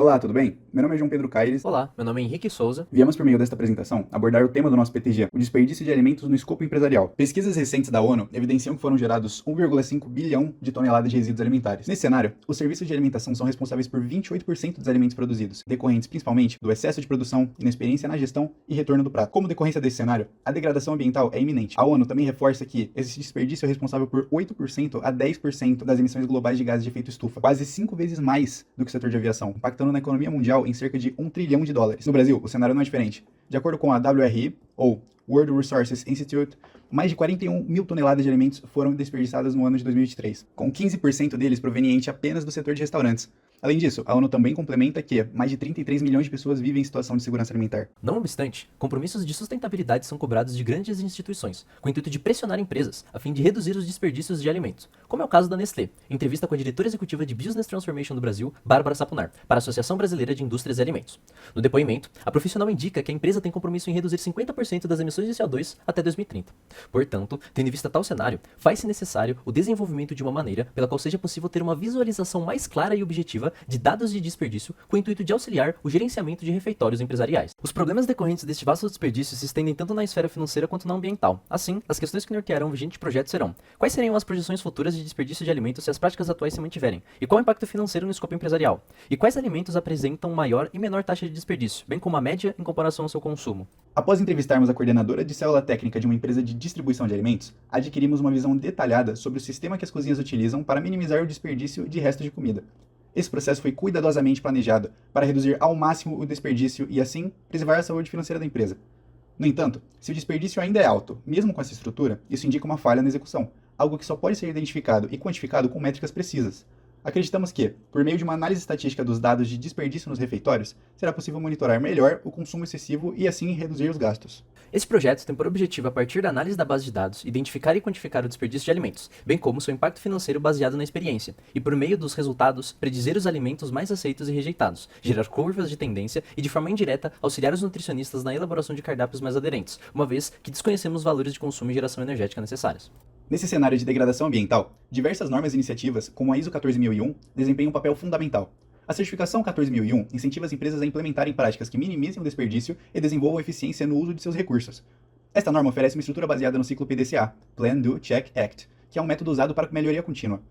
Olá, tudo bem? Meu nome é João Pedro Caires. Olá, meu nome é Henrique Souza. Viemos por meio desta apresentação abordar o tema do nosso PTG, o desperdício de alimentos no escopo empresarial. Pesquisas recentes da ONU evidenciam que foram gerados 1,5 bilhão de toneladas de resíduos alimentares. Nesse cenário, os serviços de alimentação são responsáveis por 28% dos alimentos produzidos, decorrentes principalmente do excesso de produção, inexperiência na gestão e retorno do prato. Como decorrência desse cenário, a degradação ambiental é iminente. A ONU também reforça que esse desperdício é responsável por 8% a 10% das emissões globais de gases de efeito estufa, quase 5 vezes mais do que o setor de aviação, impactando na economia mundial em cerca de 1 trilhão de dólares. No Brasil, o cenário não é diferente. De acordo com a WRI, ou World Resources Institute, mais de 41 mil toneladas de alimentos foram desperdiçadas no ano de 2023, com 15% deles proveniente apenas do setor de restaurantes. Além disso, a ONU também complementa que mais de 33 milhões de pessoas vivem em situação de segurança alimentar. Não obstante, compromissos de sustentabilidade são cobrados de grandes instituições, com o intuito de pressionar empresas, a fim de reduzir os desperdícios de alimentos, como é o caso da Nestlé, em entrevista com a diretora executiva de Business Transformation do Brasil, Bárbara Sapunar, para a Associação Brasileira de Indústrias e Alimentos. No depoimento, a profissional indica que a empresa tem compromisso em reduzir 50% das emissões de CO2 até 2030. Portanto, tendo em vista tal cenário, faz-se necessário o desenvolvimento de uma maneira pela qual seja possível ter uma visualização mais clara e objetiva de dados de desperdício com o intuito de auxiliar o gerenciamento de refeitórios empresariais. Os problemas decorrentes deste vasto desperdício se estendem tanto na esfera financeira quanto na ambiental. Assim, as questões que nortearão o vigente projeto serão: quais seriam as projeções futuras de desperdício de alimentos se as práticas atuais se mantiverem? E qual o impacto financeiro no escopo empresarial? E quais alimentos apresentam maior e menor taxa de desperdício, bem como a média em comparação ao seu consumo? Após entrevistarmos a coordenadora de célula técnica de uma empresa de distribuição de alimentos, adquirimos uma visão detalhada sobre o sistema que as cozinhas utilizam para minimizar o desperdício de restos de comida. Esse processo foi cuidadosamente planejado para reduzir ao máximo o desperdício e, assim, preservar a saúde financeira da empresa. No entanto, se o desperdício ainda é alto, mesmo com essa estrutura, isso indica uma falha na execução, algo que só pode ser identificado e quantificado com métricas precisas. Acreditamos que, por meio de uma análise estatística dos dados de desperdício nos refeitórios, será possível monitorar melhor o consumo excessivo e, assim, reduzir os gastos. Esse projeto tem por objetivo, a partir da análise da base de dados, identificar e quantificar o desperdício de alimentos, bem como seu impacto financeiro baseado na experiência, e por meio dos resultados, predizer os alimentos mais aceitos e rejeitados, gerar curvas de tendência e, de forma indireta, auxiliar os nutricionistas na elaboração de cardápios mais aderentes, uma vez que desconhecemos os valores de consumo e geração energética necessários. Nesse cenário de degradação ambiental, diversas normas e iniciativas, como a ISO 14001, desempenham um papel fundamental. A certificação 14001 incentiva as empresas a implementarem práticas que minimizem o desperdício e desenvolvam eficiência no uso de seus recursos. Esta norma oferece uma estrutura baseada no ciclo PDCA, Plan, Do, Check, Act, que é um método usado para melhoria contínua.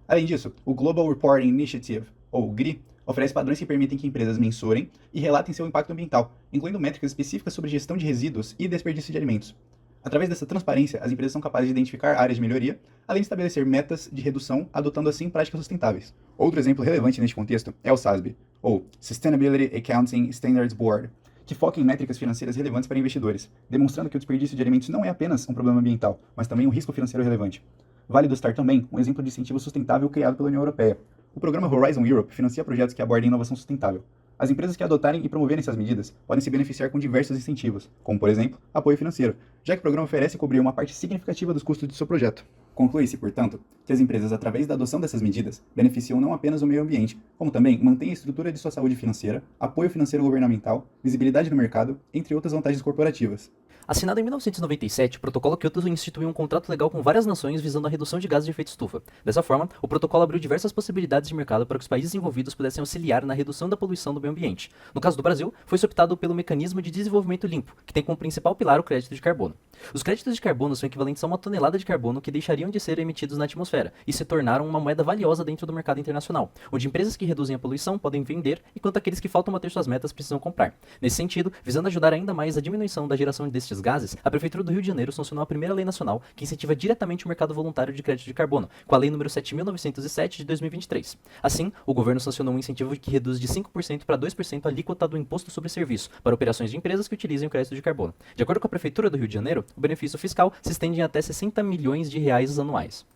Além disso, o Global Reporting Initiative, ou GRI, oferece padrões que permitem que empresas mensurem e relatem seu impacto ambiental, incluindo métricas específicas sobre gestão de resíduos e desperdício de alimentos. Através dessa transparência, as empresas são capazes de identificar áreas de melhoria, além de estabelecer metas de redução, adotando assim práticas sustentáveis. Outro exemplo relevante neste contexto é o SASB, ou Sustainability Accounting Standards Board, que foca em métricas financeiras relevantes para investidores, demonstrando que o desperdício de alimentos não é apenas um problema ambiental, mas também um risco financeiro relevante. Vale destacar também um exemplo de incentivo sustentável criado pela União Europeia. O programa Horizon Europe financia projetos que abordem inovação sustentável. As empresas que adotarem e promoverem essas medidas podem se beneficiar com diversos incentivos, como, por exemplo, apoio financeiro, já que o programa oferece cobrir uma parte significativa dos custos de seu projeto. Conclui-se, portanto, que as empresas, através da adoção dessas medidas, beneficiam não apenas o meio ambiente, como também mantêm a estrutura de sua saúde financeira, apoio financeiro governamental, visibilidade no mercado, entre outras vantagens corporativas. Assinado em 1997, o Protocolo Kyoto instituiu um contrato legal com várias nações visando a redução de gases de efeito estufa. Dessa forma, o protocolo abriu diversas possibilidades de mercado para que os países envolvidos pudessem auxiliar na redução da poluição do meio ambiente. No caso do Brasil, foi optado pelo Mecanismo de Desenvolvimento Limpo, que tem como principal pilar o crédito de carbono. Os créditos de carbono são equivalentes a uma tonelada de carbono que deixariam de ser emitidos na atmosfera e se tornaram uma moeda valiosa dentro do mercado internacional, onde empresas que reduzem a poluição podem vender, enquanto aqueles que faltam bater suas metas precisam comprar. Nesse sentido, visando ajudar ainda mais a diminuição da geração destes gases, a Prefeitura do Rio de Janeiro sancionou a primeira lei nacional que incentiva diretamente o mercado voluntário de crédito de carbono, com a Lei nº 7.907 de 2023. Assim, o governo sancionou um incentivo que reduz de 5% para 2% a alíquota do imposto sobre serviço para operações de empresas que utilizem o crédito de carbono. De acordo com a Prefeitura do Rio de Janeiro, o benefício fiscal se estende em até 60 milhões de reais anuais.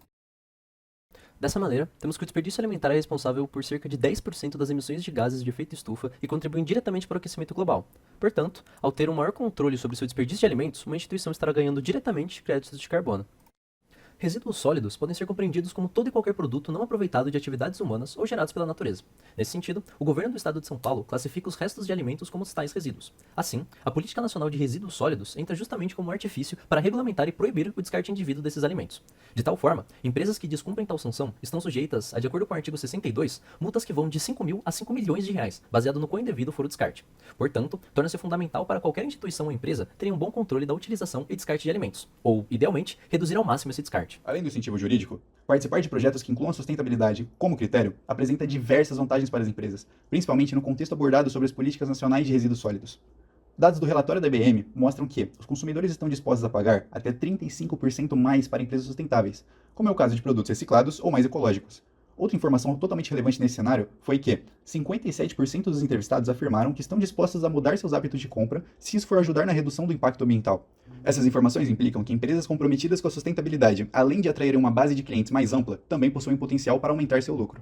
Dessa maneira, temos que o desperdício alimentar é responsável por cerca de 10% das emissões de gases de efeito estufa e contribui diretamente para o aquecimento global. Portanto, ao ter um maior controle sobre seu desperdício de alimentos, uma instituição estará ganhando diretamente créditos de carbono. Resíduos sólidos podem ser compreendidos como todo e qualquer produto não aproveitado de atividades humanas ou gerados pela natureza. Nesse sentido, o governo do estado de São Paulo classifica os restos de alimentos como tais resíduos. Assim, a Política Nacional de Resíduos Sólidos entra justamente como artifício para regulamentar e proibir o descarte indevido desses alimentos. De tal forma, empresas que descumprem tal sanção estão sujeitas, de acordo com o artigo 62, multas que vão de 5 mil a 5 milhões de reais, baseado no quão indevido for o descarte. Portanto, torna-se fundamental para qualquer instituição ou empresa terem um bom controle da utilização e descarte de alimentos, ou, idealmente, reduzir ao máximo esse descarte. Além do incentivo jurídico, participar de projetos que incluam a sustentabilidade como critério apresenta diversas vantagens para as empresas, principalmente no contexto abordado sobre as políticas nacionais de resíduos sólidos. Dados do relatório da IBM mostram que os consumidores estão dispostos a pagar até 35% mais para empresas sustentáveis, como é o caso de produtos reciclados ou mais ecológicos. Outra informação totalmente relevante nesse cenário foi que 57% dos entrevistados afirmaram que estão dispostos a mudar seus hábitos de compra se isso for ajudar na redução do impacto ambiental. Essas informações implicam que empresas comprometidas com a sustentabilidade, além de atraírem uma base de clientes mais ampla, também possuem potencial para aumentar seu lucro.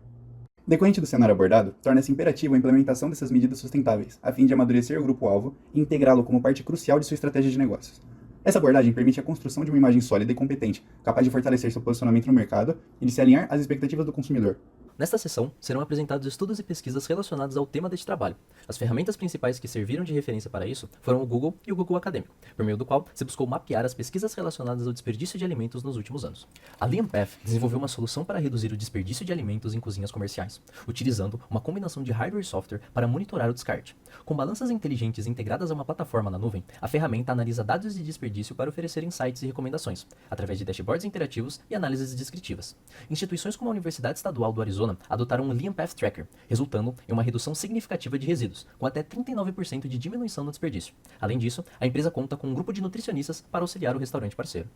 Decorrente do cenário abordado, torna-se imperativo a implementação dessas medidas sustentáveis, a fim de amadurecer o grupo-alvo e integrá-lo como parte crucial de sua estratégia de negócios. Essa abordagem permite a construção de uma imagem sólida e competente, capaz de fortalecer seu posicionamento no mercado e de se alinhar às expectativas do consumidor. Nesta sessão, serão apresentados estudos e pesquisas relacionados ao tema deste trabalho. As ferramentas principais que serviram de referência para isso foram o Google e o Google Acadêmico, por meio do qual se buscou mapear as pesquisas relacionadas ao desperdício de alimentos nos últimos anos. A Liampath desenvolveu uma solução para reduzir o desperdício de alimentos em cozinhas comerciais, utilizando uma combinação de hardware e software para monitorar o descarte. Com balanças inteligentes integradas a uma plataforma na nuvem, a ferramenta analisa dados de desperdício para oferecer insights e recomendações, através de dashboards interativos e análises descritivas. Instituições como a Universidade Estadual do Arizona adotaram o Liampath Tracker, resultando em uma redução significativa de resíduos, com até 39% de diminuição no desperdício. Além disso, a empresa conta com um grupo de nutricionistas para auxiliar o restaurante parceiro.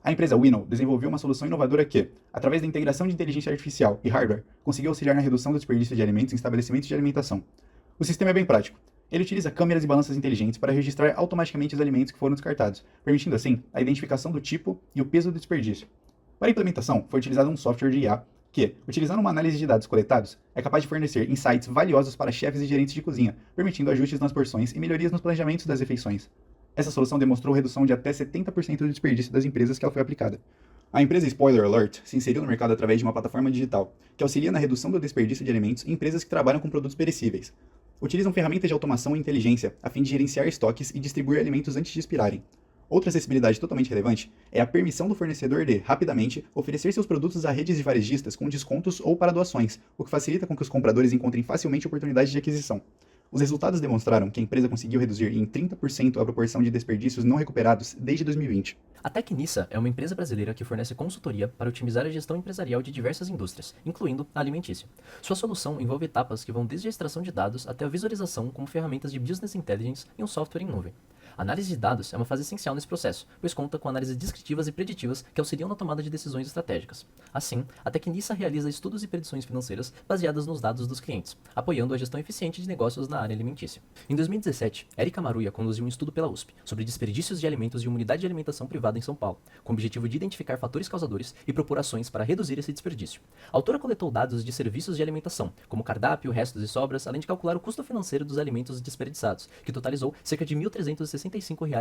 A empresa Winnow desenvolveu uma solução inovadora que, através da integração de inteligência artificial e hardware, conseguiu auxiliar na redução do desperdício de alimentos em estabelecimentos de alimentação. O sistema é bem prático. Ele utiliza câmeras e balanças inteligentes para registrar automaticamente os alimentos que foram descartados, permitindo assim a identificação do tipo e o peso do desperdício. Para a implementação, foi utilizado um software de IA que, utilizando uma análise de dados coletados, é capaz de fornecer insights valiosos para chefes e gerentes de cozinha, permitindo ajustes nas porções e melhorias nos planejamentos das refeições. Essa solução demonstrou redução de até 70% do desperdício das empresas que ela foi aplicada. A empresa Spoiler Alert se inseriu no mercado através de uma plataforma digital, que auxilia na redução do desperdício de alimentos em empresas que trabalham com produtos perecíveis. Utilizam ferramentas de automação e inteligência a fim de gerenciar estoques e distribuir alimentos antes de expirarem. Outra acessibilidade totalmente relevante é a permissão do fornecedor de, rapidamente, oferecer seus produtos a redes de varejistas com descontos ou para doações, o que facilita com que os compradores encontrem facilmente oportunidades de aquisição. Os resultados demonstraram que a empresa conseguiu reduzir em 30% a proporção de desperdícios não recuperados desde 2020. A Tecnissa é uma empresa brasileira que fornece consultoria para otimizar a gestão empresarial de diversas indústrias, incluindo a alimentícia. Sua solução envolve etapas que vão desde a extração de dados até a visualização como ferramentas de business intelligence em um software em nuvem. A análise de dados é uma fase essencial nesse processo, pois conta com análises descritivas e preditivas que auxiliam na tomada de decisões estratégicas. Assim, a Tecnissa realiza estudos e predições financeiras baseadas nos dados dos clientes, apoiando a gestão eficiente de negócios na área alimentícia. Em 2017, Érica Maruia conduziu um estudo pela USP sobre desperdícios de alimentos de uma unidade de alimentação privada em São Paulo, com o objetivo de identificar fatores causadores e propor ações para reduzir esse desperdício. A autora coletou dados de serviços de alimentação, como cardápio, restos e sobras, além de calcular o custo financeiro dos alimentos desperdiçados, que totalizou cerca de R$ 1.365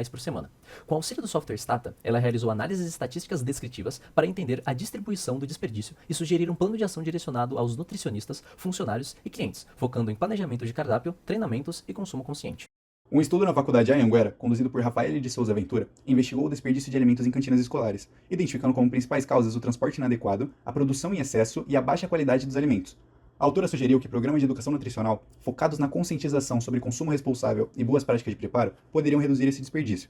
por semana. Com o auxílio do software Stata, ela realizou análises estatísticas descritivas para entender a distribuição do desperdício e sugerir um plano de ação direcionado aos nutricionistas, funcionários e clientes, focando em planejamento de cardápio, treinamentos e consumo consciente. Um estudo na Faculdade Anhanguera, conduzido por Rafael de Souza Ventura, investigou o desperdício de alimentos em cantinas escolares, identificando como principais causas o transporte inadequado, a produção em excesso e a baixa qualidade dos alimentos. A autora sugeriu que programas de educação nutricional, focados na conscientização sobre consumo responsável e boas práticas de preparo, poderiam reduzir esse desperdício.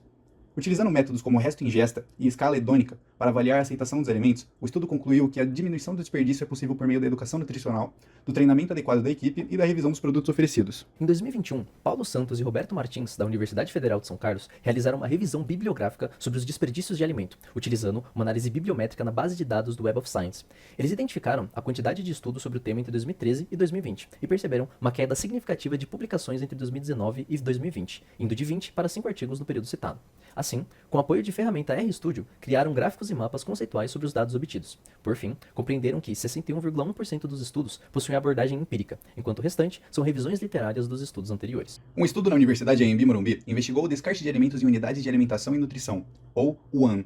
Utilizando métodos como resto ingesta e escala hedônica para avaliar a aceitação dos alimentos, o estudo concluiu que a diminuição do desperdício é possível por meio da educação nutricional, do treinamento adequado da equipe e da revisão dos produtos oferecidos. Em 2021, Paulo Santos e Roberto Martins, da Universidade Federal de São Carlos, realizaram uma revisão bibliográfica sobre os desperdícios de alimento, utilizando uma análise bibliométrica na base de dados do Web of Science. Eles identificaram a quantidade de estudos sobre o tema entre 2013 e 2020 e perceberam uma queda significativa de publicações entre 2019 e 2020, indo de 20 para 5 artigos no período citado. Assim, com o apoio de ferramenta RStudio, criaram gráficos e mapas conceituais sobre os dados obtidos. Por fim, compreenderam que 61,1% dos estudos possuem abordagem empírica, enquanto o restante são revisões literárias dos estudos anteriores. Um estudo na Universidade Anhembi Morumbi investigou o descarte de alimentos em unidades de alimentação e nutrição, ou UAN.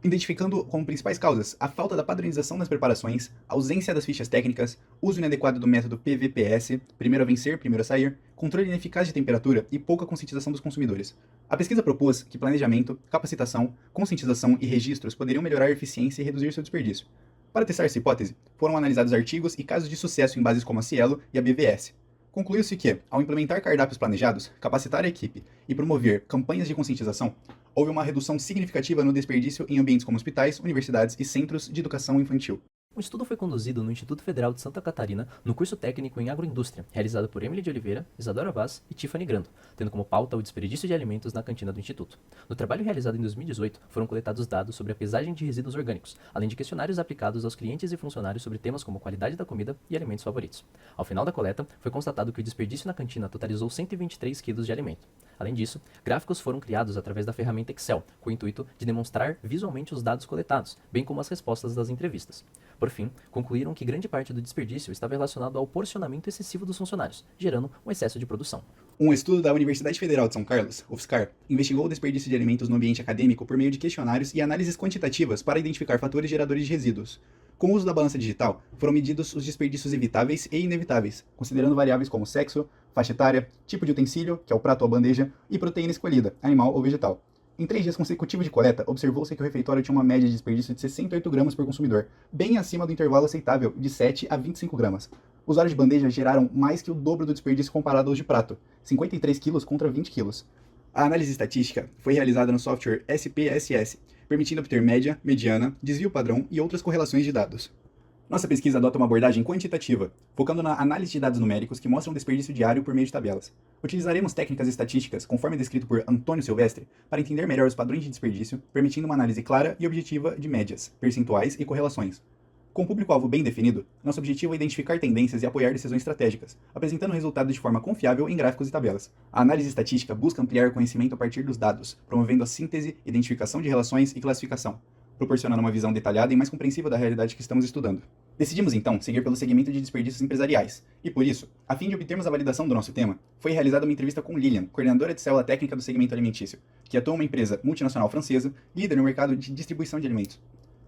identificando como principais causas a falta da padronização das preparações, a ausência das fichas técnicas, uso inadequado do método PVPS, primeiro a vencer, primeiro a sair, controle ineficaz de temperatura e pouca conscientização dos consumidores. A pesquisa propôs que planejamento, capacitação, conscientização e registros poderiam melhorar a eficiência e reduzir seu desperdício. Para testar essa hipótese, foram analisados artigos e casos de sucesso em bases como a Cielo e a BVS. Concluiu-se que, ao implementar cardápios planejados, capacitar a equipe e promover campanhas de conscientização, houve uma redução significativa no desperdício em ambientes como hospitais, universidades e centros de educação infantil. O estudo foi conduzido no Instituto Federal de Santa Catarina, no curso técnico em agroindústria, realizado por Emily de Oliveira, Isadora Vaz e Tiffany Grando, tendo como pauta o desperdício de alimentos na cantina do Instituto. No trabalho realizado em 2018, foram coletados dados sobre a pesagem de resíduos orgânicos, além de questionários aplicados aos clientes e funcionários sobre temas como qualidade da comida e alimentos favoritos. Ao final da coleta, foi constatado que o desperdício na cantina totalizou 123 kg de alimento. Além disso, gráficos foram criados através da ferramenta Excel, com o intuito de demonstrar visualmente os dados coletados, bem como as respostas das entrevistas. Por fim, concluíram que grande parte do desperdício estava relacionado ao porcionamento excessivo dos funcionários, gerando um excesso de produção. Um estudo da Universidade Federal de São Carlos, UFSCar, investigou o desperdício de alimentos no ambiente acadêmico por meio de questionários e análises quantitativas para identificar fatores geradores de resíduos. Com o uso da balança digital, foram medidos os desperdícios evitáveis e inevitáveis, considerando variáveis como sexo, faixa etária, tipo de utensílio, que é o prato ou a bandeja, e proteína escolhida, animal ou vegetal. Em 3 dias consecutivos de coleta, observou-se que o refeitório tinha uma média de desperdício de 68 gramas por consumidor, bem acima do intervalo aceitável de 7 a 25 gramas. Usuários de bandeja geraram mais que o dobro do desperdício comparado aos de prato, 53 quilos contra 20 quilos. A análise estatística foi realizada no software SPSS, permitindo obter média, mediana, desvio padrão e outras correlações de dados. Nossa pesquisa adota uma abordagem quantitativa, focando na análise de dados numéricos que mostram desperdício diário por meio de tabelas. Utilizaremos técnicas estatísticas, conforme descrito por Antônio Silvestre, para entender melhor os padrões de desperdício, permitindo uma análise clara e objetiva de médias, percentuais e correlações. Com o público-alvo bem definido, nosso objetivo é identificar tendências e apoiar decisões estratégicas, apresentando resultados de forma confiável em gráficos e tabelas. A análise estatística busca ampliar o conhecimento a partir dos dados, promovendo a síntese, identificação de relações e classificação, proporcionando uma visão detalhada e mais compreensiva da realidade que estamos estudando. Decidimos, então, seguir pelo segmento de desperdícios empresariais, e por isso, a fim de obtermos a validação do nosso tema, foi realizada uma entrevista com Lilian, coordenadora de célula técnica do segmento alimentício, que atua em uma empresa multinacional francesa, líder no mercado de distribuição de alimentos.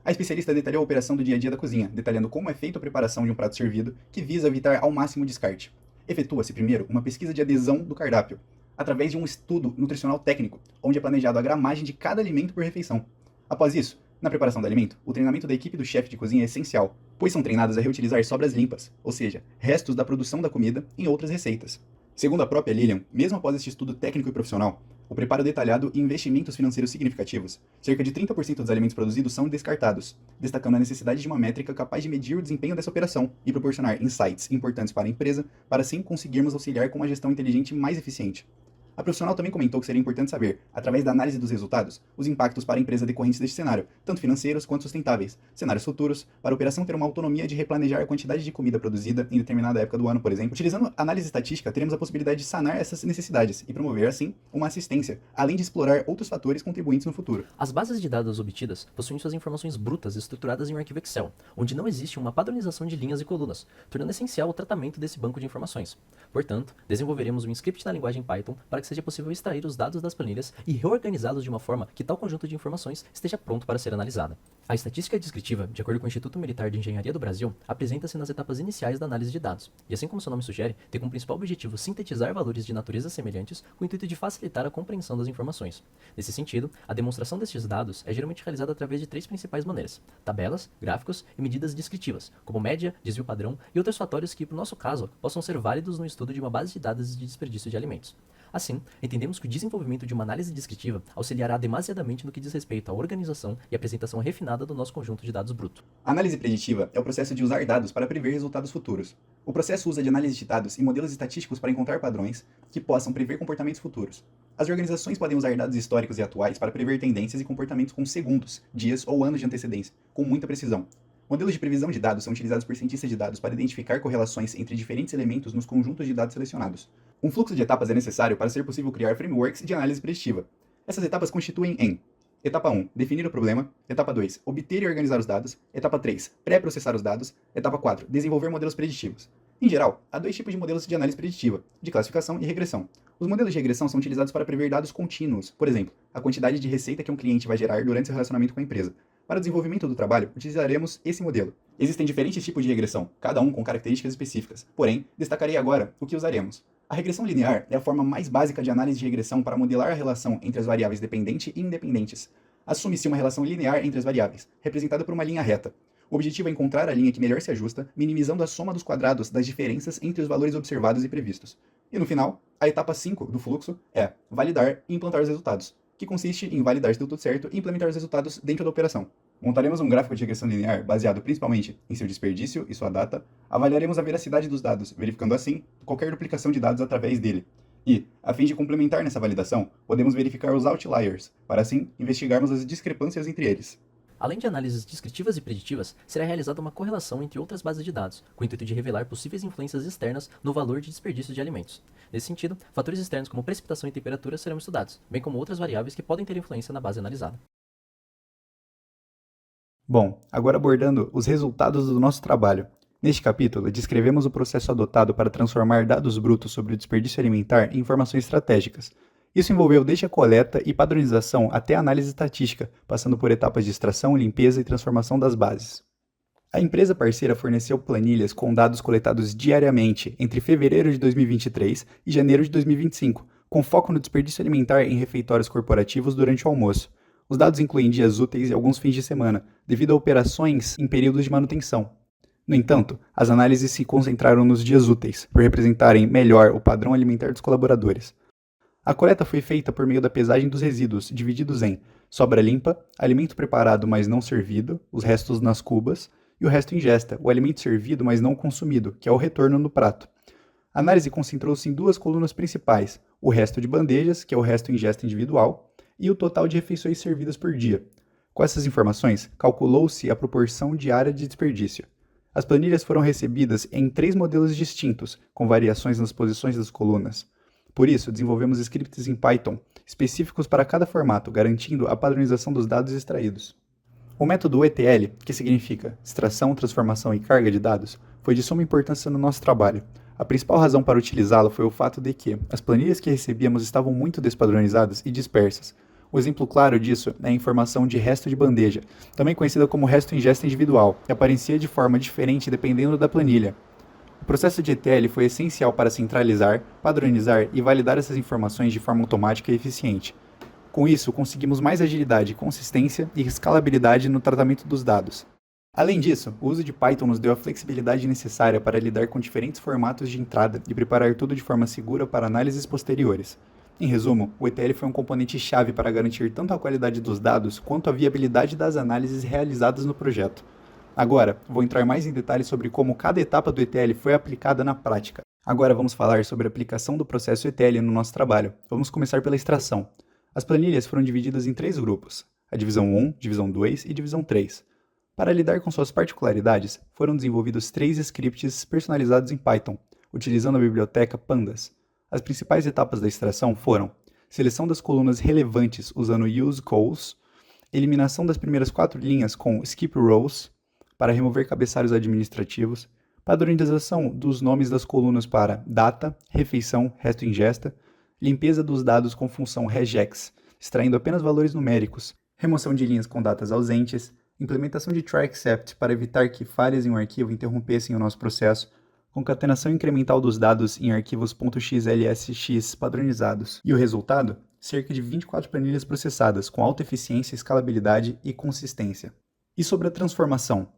A especialista detalhou a operação do dia a dia da cozinha, detalhando como é feita a preparação de um prato servido, que visa evitar ao máximo o descarte. Efetua-se primeiro uma pesquisa de adesão do cardápio, através de um estudo nutricional técnico, onde é planejado a gramagem de cada alimento por refeição. Após isso, na preparação do alimento, o treinamento da equipe do chefe de cozinha é essencial, pois são treinados a reutilizar sobras limpas, ou seja, restos da produção da comida em outras receitas. Segundo a própria Lilian, mesmo após este estudo técnico e profissional, o preparo detalhado e investimentos financeiros significativos, cerca de 30% dos alimentos produzidos são descartados, destacando a necessidade de uma métrica capaz de medir o desempenho dessa operação e proporcionar insights importantes para a empresa para assim conseguirmos auxiliar com uma gestão inteligente mais eficiente. A profissional também comentou que seria importante saber, através da análise dos resultados, os impactos para a empresa decorrentes deste cenário, tanto financeiros quanto sustentáveis, cenários futuros, para a operação ter uma autonomia de replanejar a quantidade de comida produzida em determinada época do ano, por exemplo. Utilizando análise estatística, teremos a possibilidade de sanar essas necessidades e promover, assim, uma assistência, além de explorar outros fatores contribuintes no futuro. As bases de dados obtidas possuem suas informações brutas estruturadas em um arquivo Excel, onde não existe uma padronização de linhas e colunas, tornando essencial o tratamento desse banco de informações. Portanto, desenvolveremos um script na linguagem Python para que seja possível extrair os dados das planilhas e reorganizá-los de uma forma que tal conjunto de informações esteja pronto para ser analisado. A estatística descritiva, de acordo com o Instituto Militar de Engenharia do Brasil, apresenta-se nas etapas iniciais da análise de dados, e assim como seu nome sugere, tem como principal objetivo sintetizar valores de natureza semelhantes com o intuito de facilitar a compreensão das informações. Nesse sentido, a demonstração destes dados é geralmente realizada através de 3 principais maneiras: tabelas, gráficos e medidas descritivas, como média, desvio padrão e outros fatores que, no nosso caso, possam ser válidos no estudo de uma base de dados de desperdício de alimentos. Assim, entendemos que o desenvolvimento de uma análise descritiva auxiliará demasiadamente no que diz respeito à organização e apresentação refinada do nosso conjunto de dados bruto. A análise preditiva é o processo de usar dados para prever resultados futuros. O processo usa de análise de dados e modelos estatísticos para encontrar padrões que possam prever comportamentos futuros. As organizações podem usar dados históricos e atuais para prever tendências e comportamentos com segundos, dias ou anos de antecedência, com muita precisão. Modelos de previsão de dados são utilizados por cientistas de dados para identificar correlações entre diferentes elementos nos conjuntos de dados selecionados. Um fluxo de etapas é necessário para ser possível criar frameworks de análise preditiva. Essas etapas constituem em: etapa 1, definir o problema; etapa 2, obter e organizar os dados; etapa 3, pré-processar os dados; etapa 4, desenvolver modelos preditivos. Em geral, há 2 tipos de modelos de análise preditiva, de classificação e regressão. Os modelos de regressão são utilizados para prever dados contínuos, por exemplo, a quantidade de receita que um cliente vai gerar durante seu relacionamento com a empresa. Para o desenvolvimento do trabalho, utilizaremos esse modelo. Existem diferentes tipos de regressão, cada um com características específicas, porém, destacarei agora o que usaremos. A regressão linear é a forma mais básica de análise de regressão para modelar a relação entre as variáveis dependente e independentes. Assume-se uma relação linear entre as variáveis, representada por uma linha reta. O objetivo é encontrar a linha que melhor se ajusta, minimizando a soma dos quadrados das diferenças entre os valores observados e previstos. E no final, a etapa 5 do fluxo é validar e implantar os resultados, que consiste em validar se deu tudo certo e implementar os resultados dentro da operação. Montaremos um gráfico de regressão linear baseado principalmente em seu desperdício e sua data, avaliaremos a veracidade dos dados, verificando assim qualquer duplicação de dados através dele. E, a fim de complementar nessa validação, podemos verificar os outliers, para assim investigarmos as discrepâncias entre eles. Além de análises descritivas e preditivas, será realizada uma correlação entre outras bases de dados, com o intuito de revelar possíveis influências externas no valor de desperdício de alimentos. Nesse sentido, fatores externos como precipitação e temperatura serão estudados, bem como outras variáveis que podem ter influência na base analisada. Bom, agora abordando os resultados do nosso trabalho. Neste capítulo, descrevemos o processo adotado para transformar dados brutos sobre o desperdício alimentar em informações estratégicas. Isso envolveu desde a coleta e padronização até a análise estatística, passando por etapas de extração, limpeza e transformação das bases. A empresa parceira forneceu planilhas com dados coletados diariamente entre fevereiro de 2023 e janeiro de 2025, com foco no desperdício alimentar em refeitórios corporativos durante o almoço. Os dados incluem dias úteis e alguns fins de semana, devido a operações em períodos de manutenção. No entanto, as análises se concentraram nos dias úteis, por representarem melhor o padrão alimentar dos colaboradores. A coleta foi feita por meio da pesagem dos resíduos, divididos em sobra limpa, alimento preparado mas não servido, os restos nas cubas, e o resto ingesta, o alimento servido mas não consumido, que é o retorno no prato. A análise concentrou-se em duas colunas principais, o resto de bandejas, que é o resto ingesta individual, e o total de refeições servidas por dia. Com essas informações, calculou-se a proporção diária de desperdício. As planilhas foram recebidas em 3 modelos distintos, com variações nas posições das colunas. Por isso, desenvolvemos scripts em Python, específicos para cada formato, garantindo a padronização dos dados extraídos. O método ETL, que significa extração, transformação e carga de dados, foi de suma importância no nosso trabalho. A principal razão para utilizá-lo foi o fato de que as planilhas que recebíamos estavam muito despadronizadas e dispersas. O exemplo claro disso é a informação de resto de bandeja, também conhecida como resto ingesta individual, que aparecia de forma diferente dependendo da planilha. O processo de ETL foi essencial para centralizar, padronizar e validar essas informações de forma automática e eficiente. Com isso, conseguimos mais agilidade, consistência e escalabilidade no tratamento dos dados. Além disso, o uso de Python nos deu a flexibilidade necessária para lidar com diferentes formatos de entrada e preparar tudo de forma segura para análises posteriores. Em resumo, o ETL foi um componente-chave para garantir tanto a qualidade dos dados quanto a viabilidade das análises realizadas no projeto. Agora, vou entrar mais em detalhes sobre como cada etapa do ETL foi aplicada na prática. Agora vamos falar sobre a aplicação do processo ETL no nosso trabalho. Vamos começar pela extração. As planilhas foram divididas em 3 grupos, a divisão 1, divisão 2 e divisão 3. Para lidar com suas particularidades, foram desenvolvidos 3 scripts personalizados em Python, utilizando a biblioteca Pandas. As principais etapas da extração foram seleção das colunas relevantes usando useCalls, eliminação das primeiras 4 linhas com skip rows, para remover cabeçalhos administrativos, padronização dos nomes das colunas para data, refeição, resto ingesta, limpeza dos dados com função regex, extraindo apenas valores numéricos, remoção de linhas com datas ausentes, implementação de try-except para evitar que falhas em um arquivo interrompessem o nosso processo, concatenação incremental dos dados em arquivos .xlsx padronizados. E o resultado? Cerca de 24 planilhas processadas, com alta eficiência, escalabilidade e consistência. E sobre a transformação?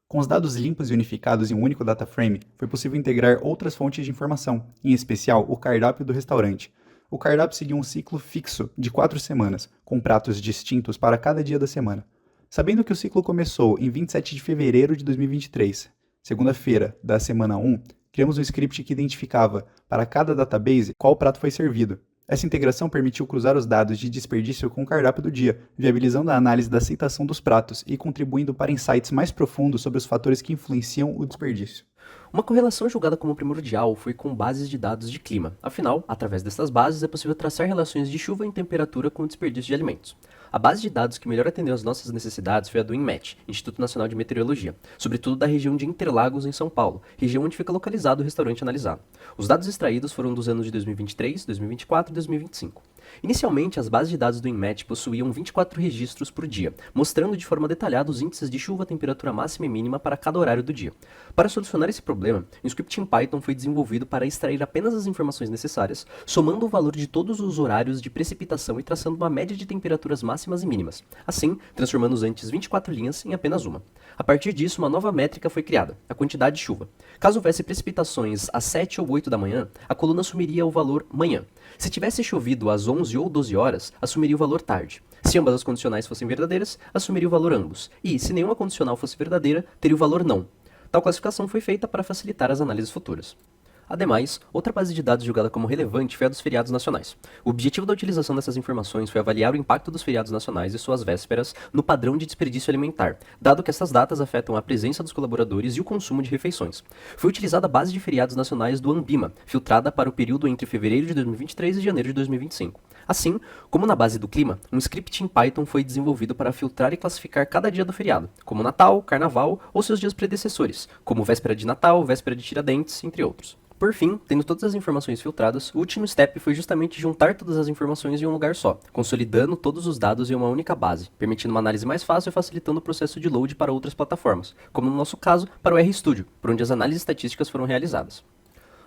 Com os dados limpos e unificados em um único data frame, foi possível integrar outras fontes de informação, em especial o cardápio do restaurante. O cardápio seguia um ciclo fixo de 4 semanas, com pratos distintos para cada dia da semana. Sabendo que o ciclo começou em 27 de fevereiro de 2023, segunda-feira da semana 1, criamos um script que identificava, para cada database, qual prato foi servido. Essa integração permitiu cruzar os dados de desperdício com o cardápio do dia, viabilizando a análise da aceitação dos pratos e contribuindo para insights mais profundos sobre os fatores que influenciam o desperdício. Uma correlação julgada como primordial foi com bases de dados de clima. Afinal, através dessas bases é possível traçar relações de chuva e temperatura com o desperdício de alimentos. A base de dados que melhor atendeu às nossas necessidades foi a do INMET, Instituto Nacional de Meteorologia, sobretudo da região de Interlagos, em São Paulo, região onde fica localizado o restaurante analisado. Os dados extraídos foram dos anos de 2023, 2024 e 2025. Inicialmente, as bases de dados do INMET possuíam 24 registros por dia, mostrando de forma detalhada os índices de chuva, temperatura máxima e mínima para cada horário do dia. Para solucionar esse problema, um script em Python foi desenvolvido para extrair apenas as informações necessárias, somando o valor de todos os horários de precipitação e traçando uma média de temperaturas máximas e mínimas, assim transformando as antes 24 linhas em apenas uma. A partir disso, uma nova métrica foi criada, a quantidade de chuva. Caso houvesse precipitações às 7 ou 8 da manhã, a coluna assumiria o valor manhã. Se tivesse chovido às 11 ou 12 horas, assumiria o valor tarde. Se ambas as condicionais fossem verdadeiras, assumiria o valor ambos. E, se nenhuma condicional fosse verdadeira, teria o valor não. Tal classificação foi feita para facilitar as análises futuras. Ademais, outra base de dados julgada como relevante foi a dos feriados nacionais. O objetivo da utilização dessas informações foi avaliar o impacto dos feriados nacionais e suas vésperas no padrão de desperdício alimentar, dado que essas datas afetam a presença dos colaboradores e o consumo de refeições. Foi utilizada a base de feriados nacionais do ANBIMA, filtrada para o período entre fevereiro de 2023 e janeiro de 2025. Assim, como na base do clima, um script em Python foi desenvolvido para filtrar e classificar cada dia do feriado, como Natal, Carnaval ou seus dias predecessores, como véspera de Natal, véspera de Tiradentes, entre outros. Por fim, tendo todas as informações filtradas, o último step foi justamente juntar todas as informações em um lugar só, consolidando todos os dados em uma única base, permitindo uma análise mais fácil e facilitando o processo de load para outras plataformas, como no nosso caso, para o RStudio, por onde as análises estatísticas foram realizadas.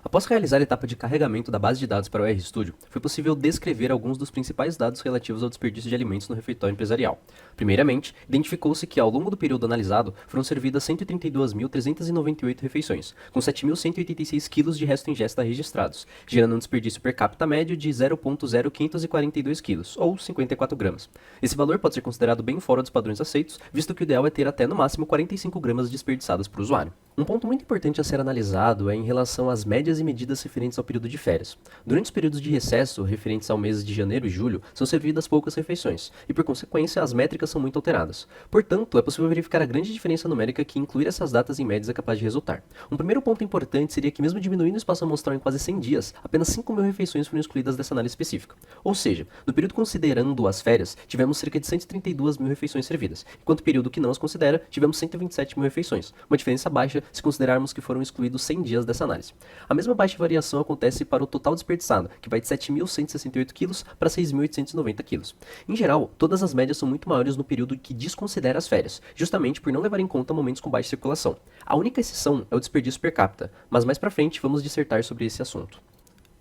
Após realizar a etapa de carregamento da base de dados para o RStudio, foi possível descrever alguns dos principais dados relativos ao desperdício de alimentos no refeitório empresarial. Primeiramente, identificou-se que ao longo do período analisado foram servidas 132.398 refeições, com 7.186 kg de resto ingesta registrados, gerando um desperdício per capita médio de 0,0542 kg, ou 54 gramas. Esse valor pode ser considerado bem fora dos padrões aceitos, visto que o ideal é ter até no máximo 45 gramas desperdiçadas por usuário. Um ponto muito importante a ser analisado é em relação às médias e medidas referentes ao período de férias. Durante os períodos de recesso, referentes ao mês de janeiro e julho, são servidas poucas refeições, e por consequência as métricas são muito alteradas. Portanto, é possível verificar a grande diferença numérica que incluir essas datas em médias é capaz de resultar. Um primeiro ponto importante seria que mesmo diminuindo o espaço amostral em quase 100 dias, apenas 5.000 refeições foram excluídas dessa análise específica. Ou seja, no período considerando as férias, tivemos cerca de 132.000 refeições servidas, enquanto o período que não as considera, tivemos 127.000 refeições, uma diferença baixa se considerarmos que foram excluídos 100 dias dessa análise. A mesma baixa variação acontece para o total desperdiçado, que vai de 7.168 kg para 6.890 kg. Em geral, todas as médias são muito maiores no período que desconsidera as férias, justamente por não levar em conta momentos com baixa circulação. A única exceção é o desperdício per capita, mas mais pra frente vamos dissertar sobre esse assunto.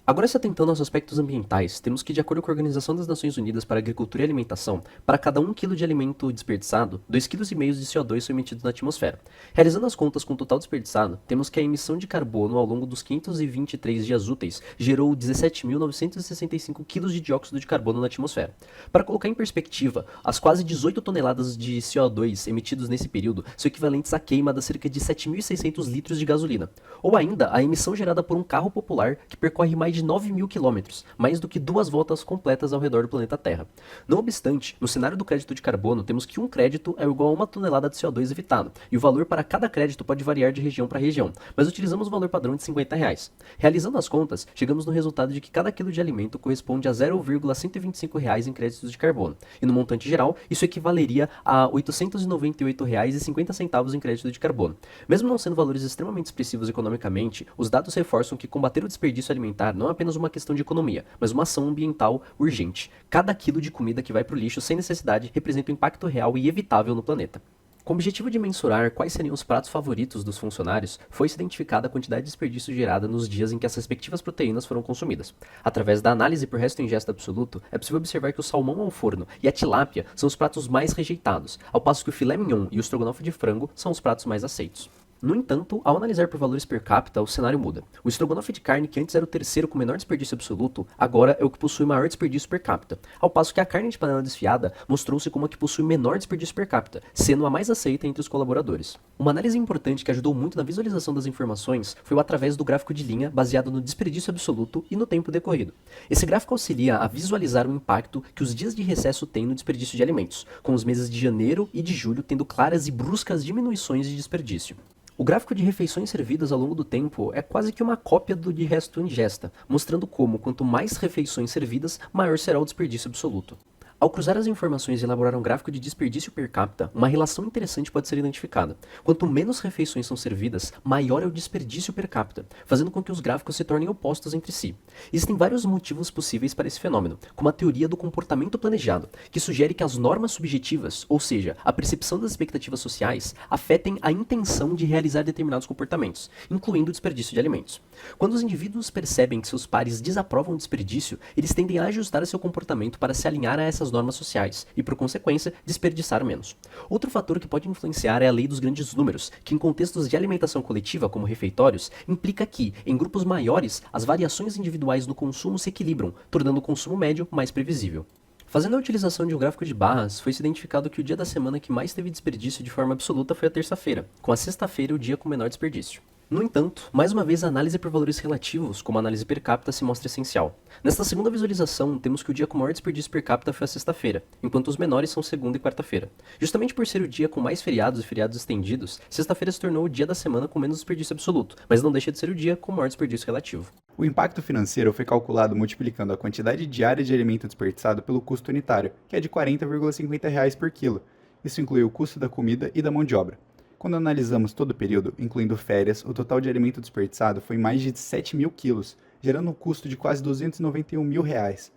Agora, se atentando aos aspectos ambientais, temos que, de acordo com a Organização das Nações Unidas para a Agricultura e Alimentação, para cada 1 kg de alimento desperdiçado, 2,5 kg de CO2 são emitidos na atmosfera. Realizando as contas com o total desperdiçado, temos que a emissão de carbono ao longo dos 523 dias úteis gerou 17.965 kg de dióxido de carbono na atmosfera. Para colocar em perspectiva, as quase 18 toneladas de CO2 emitidos nesse período são equivalentes à queima de cerca de 7.600 litros de gasolina, ou ainda a emissão gerada por um carro popular que percorre mais de 9.000 quilômetros, mais do que 2 voltas completas ao redor do planeta Terra. Não obstante, no cenário do crédito de carbono, temos que um crédito é igual a 1 tonelada de CO2 evitado, e o valor para cada crédito pode variar de região para região, mas utilizamos o valor padrão de R$50. Realizando as contas, chegamos no resultado de que cada quilo de alimento corresponde a R$0,125 em créditos de carbono, e no montante geral, isso equivaleria a R$898,50 em crédito de carbono. Mesmo não sendo valores extremamente expressivos economicamente, os dados reforçam que combater o desperdício alimentar não é apenas uma questão de economia, mas uma ação ambiental urgente. Cada quilo de comida que vai para o lixo sem necessidade representa um impacto real e evitável no planeta. Com o objetivo de mensurar quais seriam os pratos favoritos dos funcionários, foi-se identificada a quantidade de desperdício gerada nos dias em que as respectivas proteínas foram consumidas. Através da análise por resto ingesta absoluto, é possível observar que o salmão ao forno e a tilápia são os pratos mais rejeitados, ao passo que o filé mignon e o estrogonofe de frango são os pratos mais aceitos. No entanto, ao analisar por valores per capita, o cenário muda. O estrogonofe de carne, que antes era o terceiro com menor desperdício absoluto, agora é o que possui maior desperdício per capita, ao passo que a carne de panela desfiada mostrou-se como a que possui menor desperdício per capita, sendo a mais aceita entre os colaboradores. Uma análise importante que ajudou muito na visualização das informações foi através do gráfico de linha baseado no desperdício absoluto e no tempo decorrido. Esse gráfico auxilia a visualizar o impacto que os dias de recesso têm no desperdício de alimentos, com os meses de janeiro e de julho tendo claras e bruscas diminuições de desperdício. O gráfico de refeições servidas ao longo do tempo é quase que uma cópia do de resto ingesta, mostrando como, quanto mais refeições servidas, maior será o desperdício absoluto. Ao cruzar as informações e elaborar um gráfico de desperdício per capita, uma relação interessante pode ser identificada. Quanto menos refeições são servidas, maior é o desperdício per capita, fazendo com que os gráficos se tornem opostos entre si. Existem vários motivos possíveis para esse fenômeno, como a teoria do comportamento planejado, que sugere que as normas subjetivas, ou seja, a percepção das expectativas sociais, afetem a intenção de realizar determinados comportamentos, incluindo o desperdício de alimentos. Quando os indivíduos percebem que seus pares desaprovam o desperdício, eles tendem a ajustar seu comportamento para se alinhar a essas normas sociais e, por consequência, desperdiçar menos. Outro fator que pode influenciar é a lei dos grandes números, que em contextos de alimentação coletiva, como refeitórios, implica que, em grupos maiores, as variações individuais no consumo se equilibram, tornando o consumo médio mais previsível. Fazendo a utilização de um gráfico de barras, foi-se identificado que o dia da semana que mais teve desperdício de forma absoluta foi a terça-feira, com a sexta-feira o dia com menor desperdício. No entanto, mais uma vez a análise por valores relativos, como a análise per capita, se mostra essencial. Nesta segunda visualização, temos que o dia com maior desperdício per capita foi a sexta-feira, enquanto os menores são segunda e quarta-feira. Justamente por ser o dia com mais feriados e feriados estendidos, sexta-feira se tornou o dia da semana com menos desperdício absoluto, mas não deixa de ser o dia com maior desperdício relativo. O impacto financeiro foi calculado multiplicando a quantidade diária de alimento desperdiçado pelo custo unitário, que é de R$ 40,50 por quilo. Isso inclui o custo da comida e da mão de obra. Quando analisamos todo o período, incluindo férias, o total de alimento desperdiçado foi mais de 7 mil quilos, gerando um custo de quase R$ 291 mil.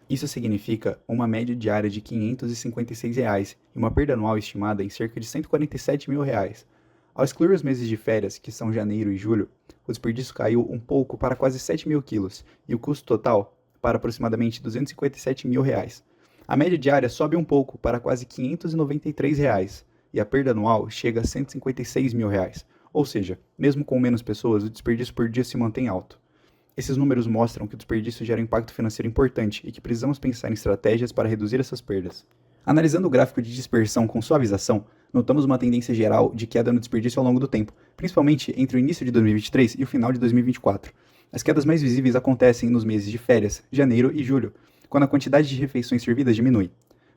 Isso significa uma média diária de R$ 556 e uma perda anual estimada em cerca de R$ 147 mil. Ao excluir os meses de férias, que são janeiro e julho, o desperdício caiu um pouco para quase 7 mil quilos e o custo total para aproximadamente R$ 257 mil. A média diária sobe um pouco para quase R$ 593 e a perda anual chega a R$ 156 mil. Ou seja, mesmo com menos pessoas, o desperdício por dia se mantém alto. Esses números mostram que o desperdício gera um impacto financeiro importante e que precisamos pensar em estratégias para reduzir essas perdas. Analisando o gráfico de dispersão com suavização, notamos uma tendência geral de queda no desperdício ao longo do tempo, principalmente entre o início de 2023 e o final de 2024. As quedas mais visíveis acontecem nos meses de férias, janeiro e julho, quando a quantidade de refeições servidas diminui.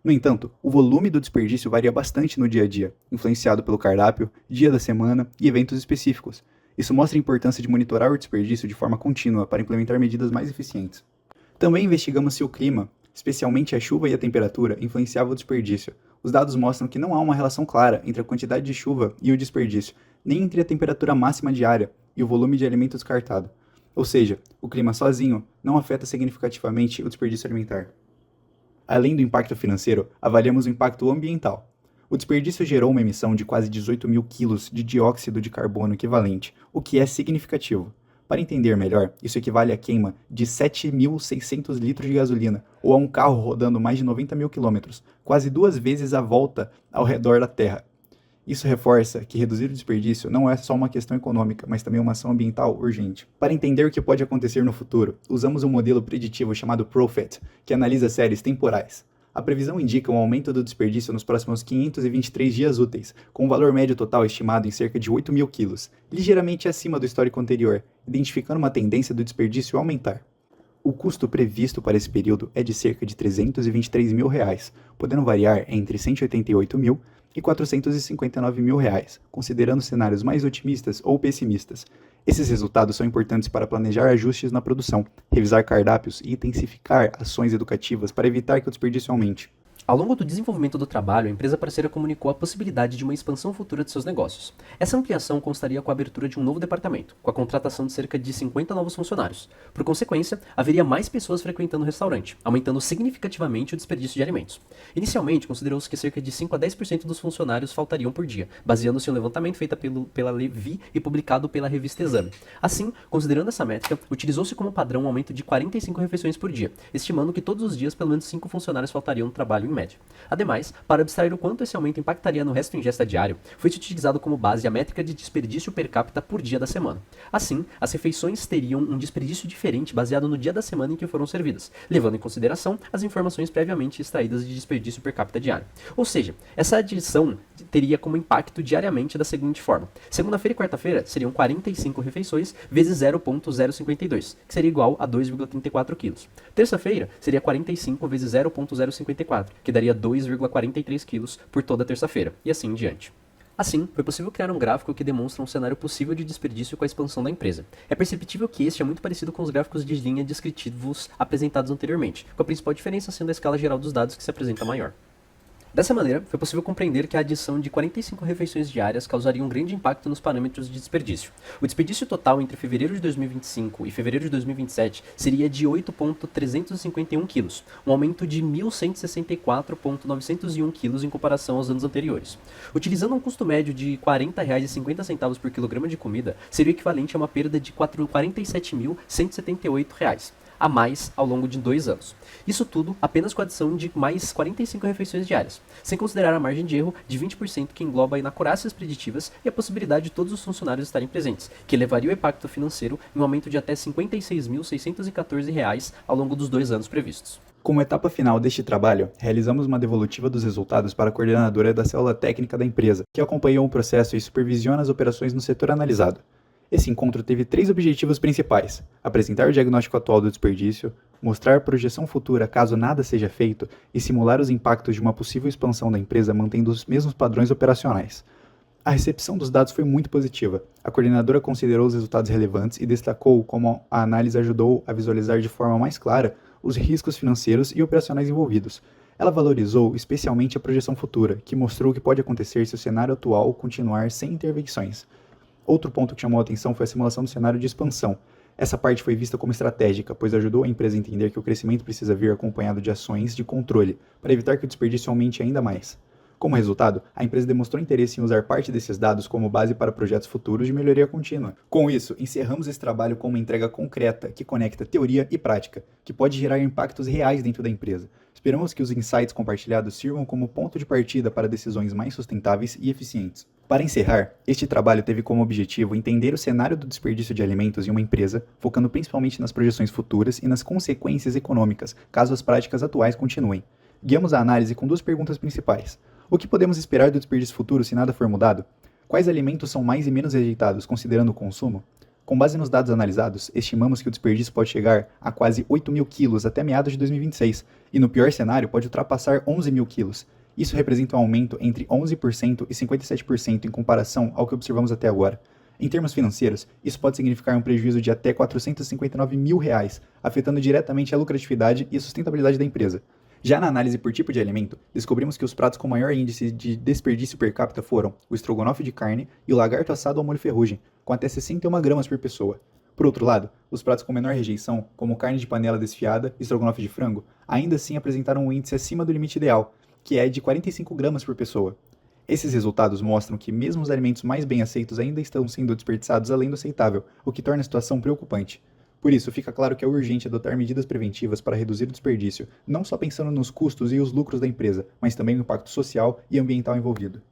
No entanto, o volume do desperdício varia bastante no dia a dia, influenciado pelo cardápio, dia da semana e eventos específicos. Isso mostra a importância de monitorar o desperdício de forma contínua para implementar medidas mais eficientes. Também investigamos se o clima, especialmente a chuva e a temperatura, influenciavam o desperdício. Os dados mostram que não há uma relação clara entre a quantidade de chuva e o desperdício, nem entre a temperatura máxima diária e o volume de alimento descartado. Ou seja, o clima sozinho não afeta significativamente o desperdício alimentar. Além do impacto financeiro, avaliamos o impacto ambiental. O desperdício gerou uma emissão de quase 18 mil quilos de dióxido de carbono equivalente, o que é significativo. Para entender melhor, isso equivale à queima de 7.600 litros de gasolina, ou a um carro rodando mais de 90 mil quilômetros, quase 2 vezes a volta ao redor da Terra. Isso reforça que reduzir o desperdício não é só uma questão econômica, mas também uma ação ambiental urgente. Para entender o que pode acontecer no futuro, usamos um modelo preditivo chamado Profit, que analisa séries temporais. A previsão indica um aumento do desperdício nos próximos 523 dias úteis, com um valor médio total estimado em cerca de 8 mil quilos, ligeiramente acima do histórico anterior, identificando uma tendência do desperdício a aumentar. O custo previsto para esse período é de cerca de R$ 323 mil, podendo variar entre 188 mil e 459 mil, considerando cenários mais otimistas ou pessimistas. Esses resultados são importantes para planejar ajustes na produção, revisar cardápios e intensificar ações educativas para evitar que o desperdício aumente. Ao longo do desenvolvimento do trabalho, a empresa parceira comunicou a possibilidade de uma expansão futura de seus negócios. Essa ampliação constaria com a abertura de um novo departamento, com a contratação de cerca de 50 novos funcionários. Por consequência, haveria mais pessoas frequentando o restaurante, aumentando significativamente o desperdício de alimentos. Inicialmente, considerou-se que cerca de 5 a 10% dos funcionários faltariam por dia, baseando-se em um levantamento feito pela Levi e publicado pela revista Exame. Assim, considerando essa métrica, utilizou-se como padrão um aumento de 45 refeições por dia, estimando que todos os dias pelo menos 5 funcionários faltariam no trabalho em média. Ademais, para abstrair o quanto esse aumento impactaria no resto ingesta diário, foi utilizado como base a métrica de desperdício per capita por dia da semana. Assim, as refeições teriam um desperdício diferente baseado no dia da semana em que foram servidas, levando em consideração as informações previamente extraídas de desperdício per capita diário. Ou seja, essa adição teria como impacto diariamente da seguinte forma: segunda-feira e quarta-feira seriam 45 refeições vezes 0,052, que seria igual a 2,34 kg. Terça-feira seria 45 vezes 0,054, que daria 2,43 kg por toda terça-feira, e assim em diante. Assim, foi possível criar um gráfico que demonstra um cenário possível de desperdício com a expansão da empresa. É perceptível que este é muito parecido com os gráficos de linha descritivos apresentados anteriormente, com a principal diferença sendo a escala geral dos dados que se apresenta maior. Dessa maneira, foi possível compreender que a adição de 45 refeições diárias causaria um grande impacto nos parâmetros de desperdício. O desperdício total entre fevereiro de 2025 e fevereiro de 2027 seria de 8,351 kg, um aumento de 1.164,901 kg em comparação aos anos anteriores. Utilizando um custo médio de R$ 40,50 por quilograma de comida, seria o equivalente a uma perda de R$ 47.178 a mais ao longo de 2 anos. Isso tudo apenas com a adição de mais 45 refeições diárias, sem considerar a margem de erro de 20% que engloba inacurácias preditivas e a possibilidade de todos os funcionários estarem presentes, que levaria o impacto financeiro em um aumento de até R$ 56.614 ao longo dos 2 anos previstos. Como etapa final deste trabalho, realizamos uma devolutiva dos resultados para a coordenadora da célula técnica da empresa, que acompanhou o processo e supervisiona as operações no setor analisado. Esse encontro teve 3 objetivos principais: apresentar o diagnóstico atual do desperdício, mostrar projeção futura caso nada seja feito e simular os impactos de uma possível expansão da empresa mantendo os mesmos padrões operacionais. A recepção dos dados foi muito positiva. A coordenadora considerou os resultados relevantes e destacou como a análise ajudou a visualizar de forma mais clara os riscos financeiros e operacionais envolvidos. Ela valorizou especialmente a projeção futura, que mostrou o que pode acontecer se o cenário atual continuar sem intervenções. Outro ponto que chamou a atenção foi a simulação do cenário de expansão. Essa parte foi vista como estratégica, pois ajudou a empresa a entender que o crescimento precisa vir acompanhado de ações de controle, para evitar que o desperdício aumente ainda mais. Como resultado, a empresa demonstrou interesse em usar parte desses dados como base para projetos futuros de melhoria contínua. Com isso, encerramos esse trabalho com uma entrega concreta que conecta teoria e prática, que pode gerar impactos reais dentro da empresa. Esperamos que os insights compartilhados sirvam como ponto de partida para decisões mais sustentáveis e eficientes. Para encerrar, este trabalho teve como objetivo entender o cenário do desperdício de alimentos em uma empresa, focando principalmente nas projeções futuras e nas consequências econômicas, caso as práticas atuais continuem. Guiamos a análise com 2 perguntas principais. O que podemos esperar do desperdício futuro se nada for mudado? Quais alimentos são mais e menos rejeitados, considerando o consumo? Com base nos dados analisados, estimamos que o desperdício pode chegar a quase 8.000 quilos até meados de 2026, e no pior cenário pode ultrapassar 11.000 quilos. Isso representa um aumento entre 11% e 57% em comparação ao que observamos até agora. Em termos financeiros, isso pode significar um prejuízo de até R$ 459 mil, afetando diretamente a lucratividade e a sustentabilidade da empresa. Já na análise por tipo de alimento, descobrimos que os pratos com maior índice de desperdício per capita foram o estrogonofe de carne e o lagarto assado ao molho ferrugem, com até 61 gramas por pessoa. Por outro lado, os pratos com menor rejeição, como carne de panela desfiada e estrogonofe de frango, ainda assim apresentaram um índice acima do limite ideal, que é de 45 gramas por pessoa. Esses resultados mostram que mesmo os alimentos mais bem aceitos ainda estão sendo desperdiçados além do aceitável, o que torna a situação preocupante. Por isso, fica claro que é urgente adotar medidas preventivas para reduzir o desperdício, não só pensando nos custos e os lucros da empresa, mas também no impacto social e ambiental envolvido.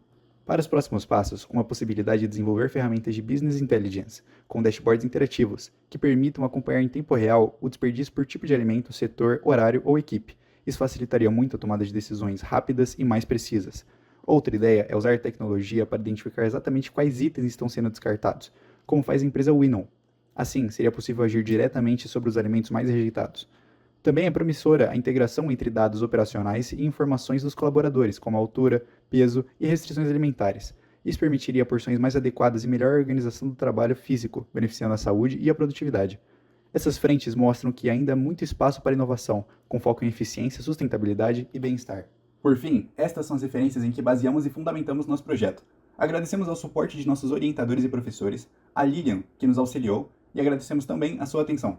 Para os próximos passos, com a possibilidade de desenvolver ferramentas de Business Intelligence, com dashboards interativos, que permitam acompanhar em tempo real o desperdício por tipo de alimento, setor, horário ou equipe. Isso facilitaria muito a tomada de decisões rápidas e mais precisas. Outra ideia é usar tecnologia para identificar exatamente quais itens estão sendo descartados, como faz a empresa Winnow. Assim, seria possível agir diretamente sobre os alimentos mais rejeitados. Também é promissora a integração entre dados operacionais e informações dos colaboradores, como altura, peso e restrições alimentares. Isso permitiria porções mais adequadas e melhor organização do trabalho físico, beneficiando a saúde e a produtividade. Essas frentes mostram que ainda há muito espaço para inovação, com foco em eficiência, sustentabilidade e bem-estar. Por fim, estas são as referências em que baseamos e fundamentamos nosso projeto. Agradecemos ao suporte de nossos orientadores e professores, a Lilian, que nos auxiliou, e agradecemos também a sua atenção.